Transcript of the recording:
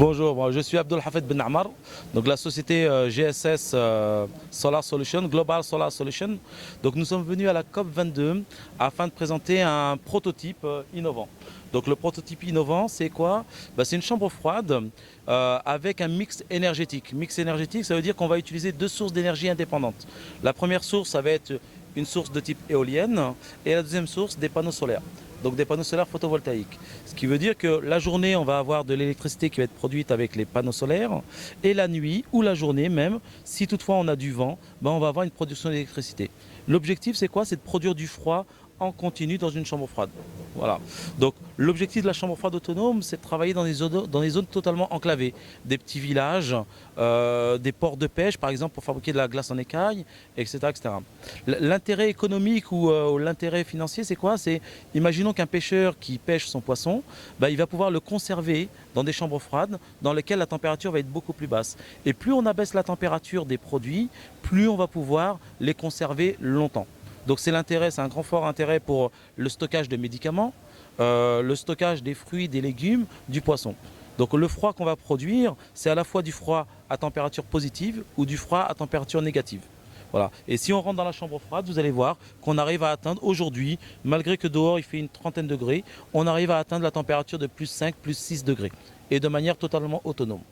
Bonjour, je suis Abdul Hafed Ben Ammar, donc la société GSS Solar Solution, Global Solar Solution. Donc nous sommes venus à la COP 22 afin de présenter un prototype innovant. Donc le prototype innovant, c'est quoi? C'est une chambre froide avec un mix énergétique. Mix énergétique, ça veut dire qu'on va utiliser deux sources d'énergie indépendantes. La première source, ça va être une source de type éolienne et la deuxième source, des panneaux solaires. Donc des panneaux solaires photovoltaïques. Ce qui veut dire que la journée, on va avoir de l'électricité qui va être produite avec les panneaux solaires. Et la nuit ou la journée même, si toutefois on a du vent, on va avoir une production d'électricité. L'objectif, c'est quoi? C'est de produire du froid en continu dans une chambre froide. Voilà. Donc l'objectif de la chambre froide autonome, c'est de travailler dans des zones totalement enclavées. Des petits villages, des ports de pêche par exemple pour fabriquer de la glace en écaille, etc. etc. L'intérêt économique ou l'intérêt financier, c'est quoi? C'est, imaginons qu'un pêcheur qui pêche son poisson, il va pouvoir le conserver dans des chambres froides dans lesquelles la température va être beaucoup plus basse. Et plus on abaisse la température des produits, plus on va pouvoir les conserver longtemps. Donc c'est l'intérêt, c'est un grand fort intérêt pour le stockage de médicaments, le stockage des fruits, des légumes, du poisson. Donc le froid qu'on va produire, c'est à la fois du froid à température positive ou du froid à température négative. Voilà. Et si on rentre dans la chambre froide, vous allez voir qu'on arrive à atteindre aujourd'hui, malgré que dehors il fait une trentaine de degrés, on arrive à atteindre la température de plus 5, plus 6 degrés et de manière totalement autonome.